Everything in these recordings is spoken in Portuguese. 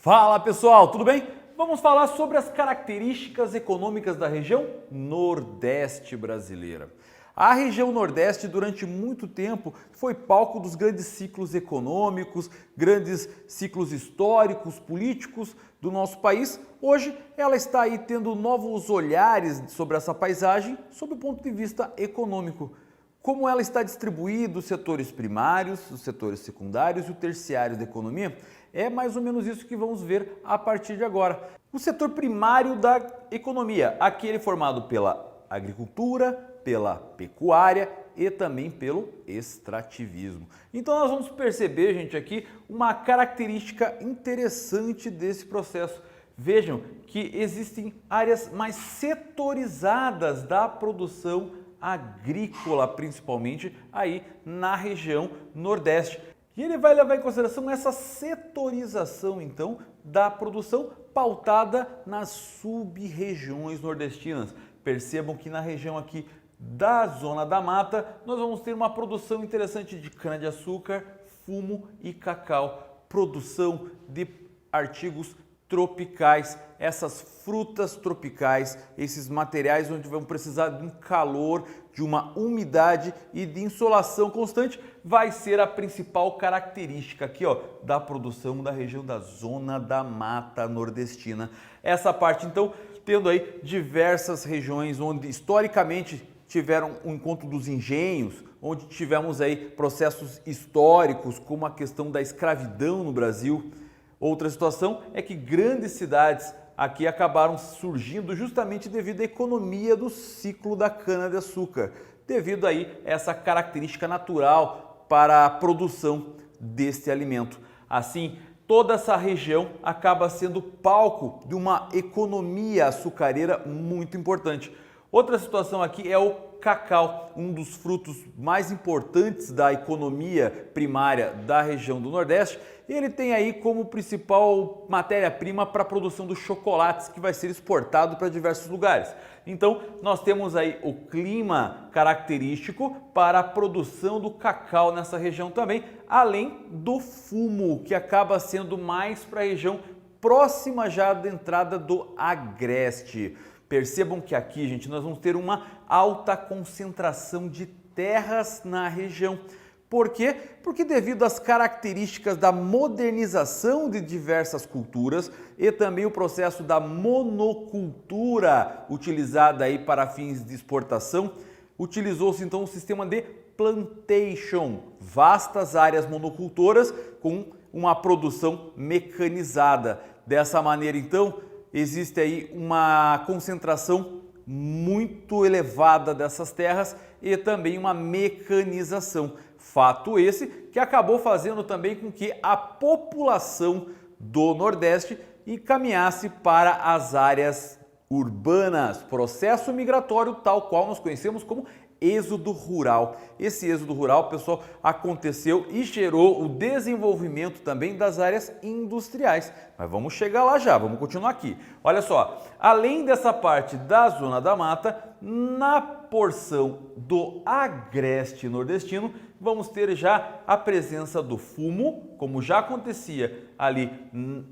Fala pessoal, tudo bem? Vamos falar sobre as características econômicas da região Nordeste brasileira. A região Nordeste durante muito tempo foi palco dos grandes ciclos econômicos, grandes ciclos históricos, políticos do nosso país. Hoje ela está aí tendo novos olhares sobre essa paisagem sob o ponto de vista econômico. Como ela está distribuída, os setores primários, os setores secundários e o terciário da economia, é mais ou menos isso que vamos ver a partir de agora. O setor primário da economia, aquele formado pela agricultura, pela pecuária e também pelo extrativismo. Então nós vamos perceber, gente, aqui uma característica interessante desse processo. Vejam que existem áreas mais setorizadas da produção agrícola, principalmente aí na região Nordeste. E ele vai levar em consideração essa setorização, então, da produção pautada nas sub-regiões nordestinas. Percebam que na região aqui da Zona da Mata, nós vamos ter uma produção interessante de cana-de-açúcar, fumo e cacau. Produção de artigos tropicais, essas frutas tropicais, esses materiais onde vão precisar de um calor, de uma umidade e de insolação constante, vai ser a principal característica aqui, ó, da produção da região da Zona da Mata Nordestina. Essa parte, então, tendo aí diversas regiões onde historicamente tiveram o encontro dos engenhos, onde tivemos aí processos históricos, como a questão da escravidão no Brasil. Outra situação é que grandes cidades aqui acabaram surgindo justamente devido à economia do ciclo da cana-de-açúcar, devido aí a essa característica natural para a produção deste alimento. Assim, toda essa região acaba sendo palco de uma economia açucareira muito importante. Outra situação aqui é o cacau, um dos frutos mais importantes da economia primária da região do Nordeste. Ele tem aí como principal matéria-prima para a produção dos chocolates, que vai ser exportado para diversos lugares. Então, nós temos aí o clima característico para a produção do cacau nessa região também, além do fumo, que acaba sendo mais para a região próxima já da entrada do Agreste. Percebam que aqui, gente, nós vamos ter uma alta concentração de terras na região. Por quê? Porque devido às características da modernização de diversas culturas e também o processo da monocultura utilizada aí para fins de exportação, utilizou-se então um sistema de plantation, vastas áreas monocultoras com uma produção mecanizada. Dessa maneira, então, existe aí uma concentração muito elevada dessas terras e também uma mecanização. Fato esse que acabou fazendo também com que a população do Nordeste encaminhasse para as áreas urbanas. Processo migratório tal qual nós conhecemos como êxodo rural. Esse êxodo rural, pessoal, aconteceu e gerou o desenvolvimento também das áreas industriais. Mas vamos chegar lá já, vamos continuar aqui. Olha só, além dessa parte da Zona da Mata, na porção do Agreste nordestino, vamos ter já a presença do fumo, como já acontecia ali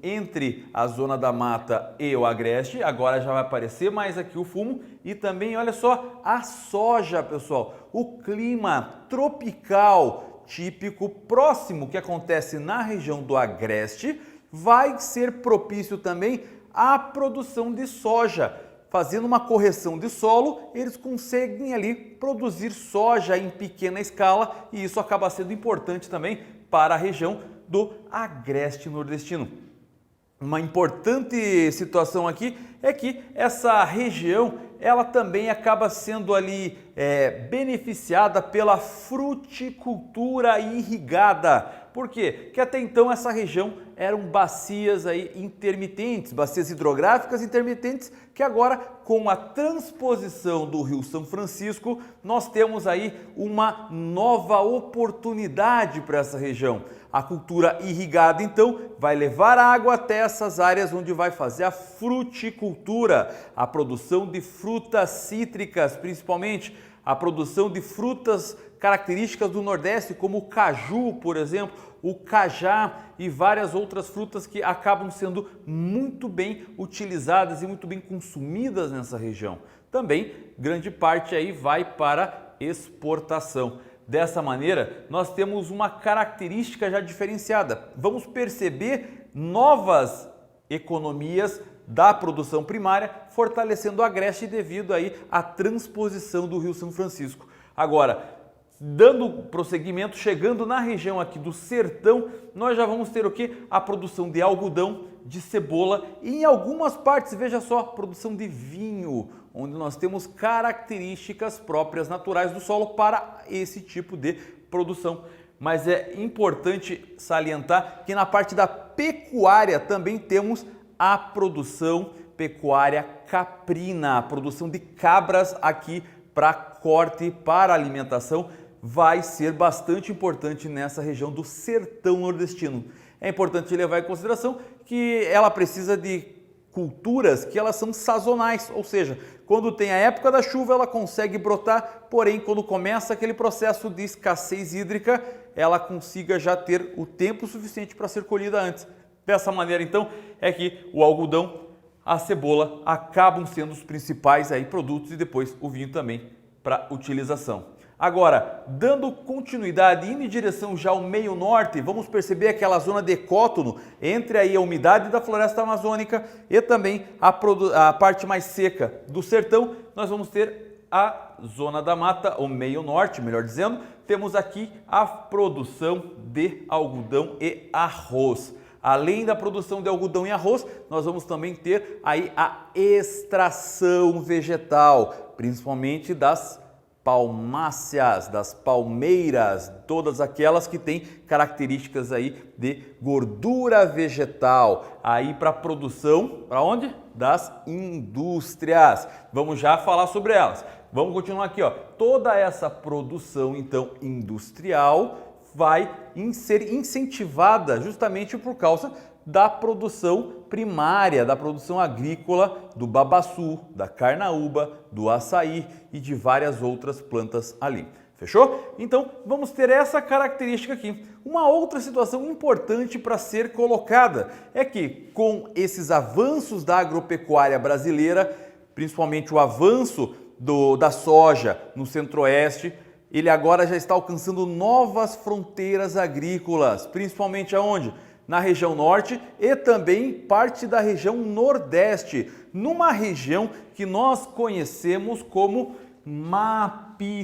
entre a Zona da Mata e o Agreste, agora já vai aparecer mais aqui o fumo e também, olha só, a soja, pessoal, o clima tropical típico próximo que acontece na região do Agreste vai ser propício também à produção de soja. Fazendo uma correção de solo, eles conseguem ali produzir soja em pequena escala e isso acaba sendo importante também para a região do Agreste nordestino. Uma importante situação aqui é que essa região ela também acaba sendo ali beneficiada pela fruticultura irrigada. Por quê? Porque até então essa região eram bacias aí intermitentes, bacias hidrográficas intermitentes que agora, com a transposição do Rio São Francisco, nós temos aí uma nova oportunidade para essa região. A cultura irrigada, então, vai levar água até essas áreas onde vai fazer a fruticultura, a produção de frutas cítricas, principalmente a produção de frutas características do Nordeste, como o caju, por exemplo, o cajá e várias outras frutas que acabam sendo muito bem utilizadas e muito bem consumidas nessa região. Também, grande parte aí vai para exportação. Dessa maneira, nós temos uma característica já diferenciada. Vamos perceber novas economias da produção primária, fortalecendo a Agreste devido aí à transposição do Rio São Francisco. Agora, dando prosseguimento, chegando na região aqui do sertão, nós já vamos ter o que? A produção de algodão, de cebola e em algumas partes, veja só, produção de vinho, onde nós temos características próprias naturais do solo para esse tipo de produção. Mas é importante salientar que na parte da pecuária também temos a produção pecuária caprina, a produção de cabras aqui para corte, para alimentação, vai ser bastante importante nessa região do sertão nordestino. É importante levar em consideração que ela precisa de culturas que elas são sazonais, ou seja, quando tem a época da chuva ela consegue brotar, porém quando começa aquele processo de escassez hídrica, ela consiga já ter o tempo suficiente para ser colhida antes. Dessa maneira, então, é que o algodão, a cebola acabam sendo os principais aí produtos e depois o vinho também para utilização. Agora, dando continuidade, indo em direção já ao meio norte, vamos perceber aquela zona de cótono entre aí a umidade da floresta amazônica e também a parte mais seca do sertão. Nós vamos ter a zona da mata, o meio norte, melhor dizendo, temos aqui a produção de algodão e arroz. Além da produção de algodão e arroz, nós vamos também ter aí a extração vegetal, principalmente das palmáceas, das palmeiras, todas aquelas que têm características aí de gordura vegetal, aí para produção, para onde? Das indústrias. Vamos já falar sobre elas. Vamos continuar aqui, ó. Toda essa produção, então, industrial vai ser incentivada justamente por causa da produção primária, da produção agrícola do babaçu, da carnaúba, do açaí e de várias outras plantas ali. Fechou? Então vamos ter essa característica aqui. Uma outra situação importante para ser colocada é que com esses avanços da agropecuária brasileira, principalmente o avanço da soja no centro-oeste, ele agora já está alcançando novas fronteiras agrícolas, principalmente aonde? Na região norte e também parte da região nordeste, numa região que nós conhecemos como Mapitoba,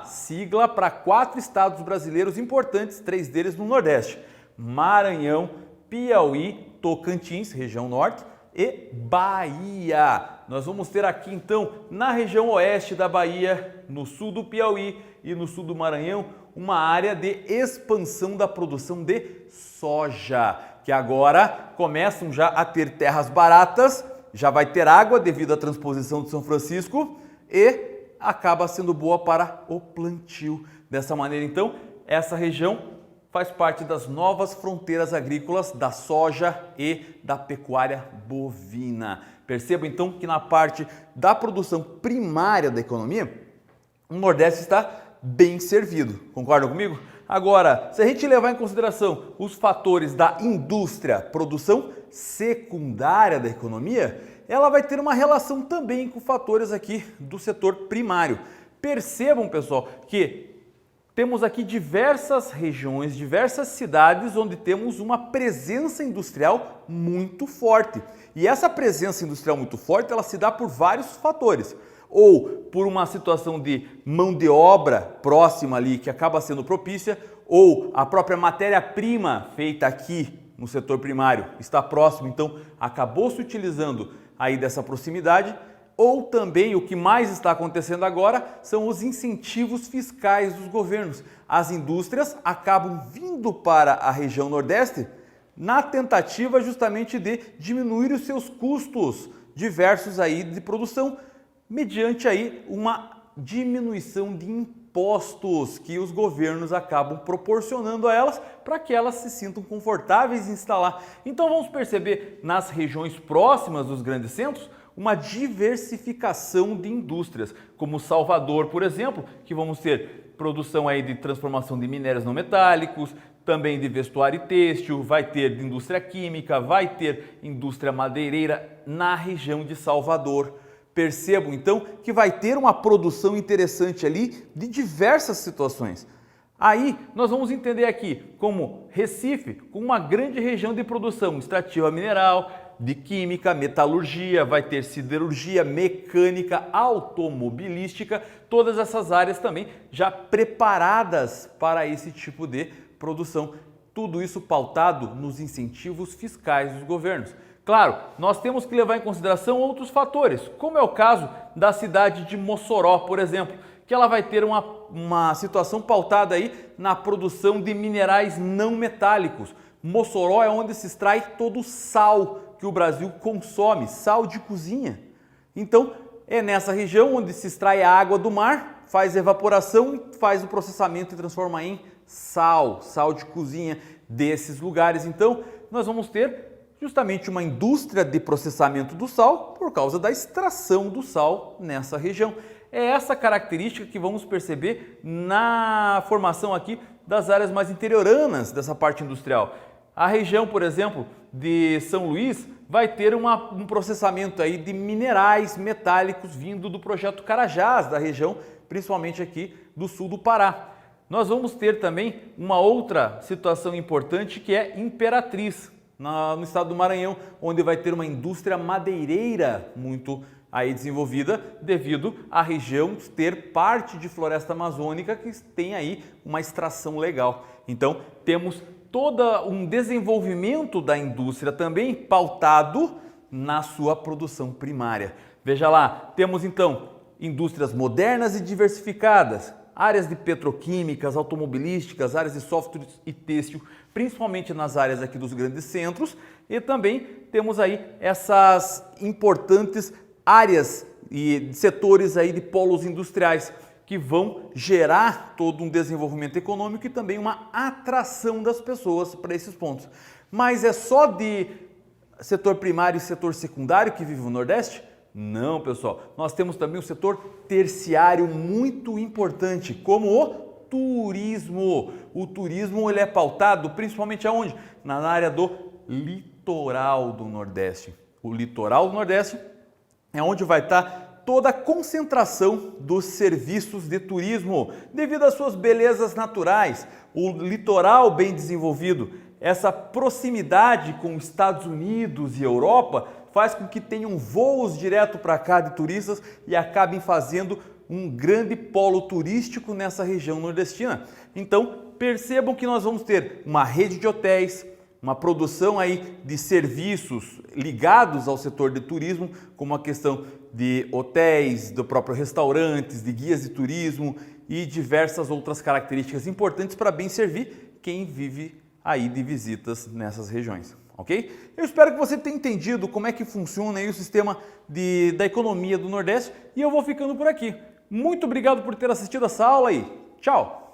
sigla para 4 estados brasileiros importantes, 3 deles no nordeste: Maranhão, Piauí, Tocantins, região norte, e Bahia. Nós vamos ter aqui então na região oeste da Bahia, no sul do Piauí e no sul do Maranhão, uma área de expansão da produção de soja, que agora começam já a ter terras baratas, já vai ter água devido à transposição de São Francisco e acaba sendo boa para o plantio. Dessa maneira então, essa região faz parte das novas fronteiras agrícolas da soja e da pecuária bovina. Perceba então que na parte da produção primária da economia, o Nordeste está bem servido. Concordam comigo? Agora, se a gente levar em consideração os fatores da indústria, produção secundária da economia, ela vai ter uma relação também com fatores aqui do setor primário. Percebam, pessoal, que temos aqui diversas regiões, diversas cidades onde temos uma presença industrial muito forte. E essa presença industrial muito forte, ela se dá por vários fatores. Ou por uma situação de mão de obra próxima ali que acaba sendo propícia, ou a própria matéria-prima feita aqui no setor primário está próximo, então acabou se utilizando aí dessa proximidade. Ou também o que mais está acontecendo agora são os incentivos fiscais dos governos. As indústrias acabam vindo para a região Nordeste na tentativa justamente de diminuir os seus custos diversos aí de produção, mediante aí uma diminuição de impostos que os governos acabam proporcionando a elas para que elas se sintam confortáveis em instalar. Então vamos perceber nas regiões próximas dos grandes centros uma diversificação de indústrias, como Salvador, por exemplo, que vamos ter produção aí de transformação de minérios não metálicos, também de vestuário e têxtil, vai ter de indústria química, vai ter indústria madeireira na região de Salvador. Percebam então que vai ter uma produção interessante ali de diversas situações. Aí nós vamos entender aqui como Recife, com uma grande região de produção extrativa mineral, de química, metalurgia, vai ter siderurgia, mecânica, automobilística, todas essas áreas também já preparadas para esse tipo de produção. Tudo isso pautado nos incentivos fiscais dos governos. Claro, nós temos que levar em consideração outros fatores, como é o caso da cidade de Mossoró, por exemplo, que ela vai ter uma situação pautada aí na produção de minerais não metálicos. Mossoró é onde se extrai todo o sal que o Brasil consome, sal de cozinha. Então, é nessa região onde se extrai a água do mar, faz evaporação, faz o processamento e transforma em sal de cozinha desses lugares. Então, nós vamos ter justamente uma indústria de processamento do sal por causa da extração do sal nessa região. É essa característica que vamos perceber na formação aqui das áreas mais interioranas dessa parte industrial. A região, por exemplo, de São Luís vai ter um processamento aí de minerais metálicos vindo do projeto Carajás, da região, principalmente aqui do sul do Pará. Nós vamos ter também uma outra situação importante que é Imperatriz, no estado do Maranhão, onde vai ter uma indústria madeireira muito aí desenvolvida devido à região ter parte de floresta amazônica que tem aí uma extração legal. Então temos todo um desenvolvimento da indústria também pautado na sua produção primária. Veja lá, temos então indústrias modernas e diversificadas, áreas de petroquímicas, automobilísticas, áreas de softwares e têxtil, principalmente nas áreas aqui dos grandes centros, e também temos aí essas importantes áreas e setores aí de polos industriais que vão gerar todo um desenvolvimento econômico e também uma atração das pessoas para esses pontos. Mas é só de setor primário e setor secundário que vive o Nordeste? Não, pessoal. Nós temos também o setor terciário muito importante, como o turismo. O turismo ele é pautado principalmente aonde? Na área do litoral do Nordeste. O litoral do Nordeste é onde vai estar toda a concentração dos serviços de turismo, devido às suas belezas naturais, o litoral bem desenvolvido, essa proximidade com os Estados Unidos e Europa faz com que tenham voos direto para cá de turistas e acabem fazendo um grande polo turístico nessa região nordestina. Então, percebam que nós vamos ter uma rede de hotéis, uma produção aí de serviços ligados ao setor de turismo, como a questão de hotéis, do próprio restaurantes, de guias de turismo e diversas outras características importantes para bem servir quem vive aí de visitas nessas regiões, ok? Eu espero que você tenha entendido como é que funciona aí o sistema da economia do Nordeste e eu vou ficando por aqui. Muito obrigado por ter assistido essa aula aí. Tchau!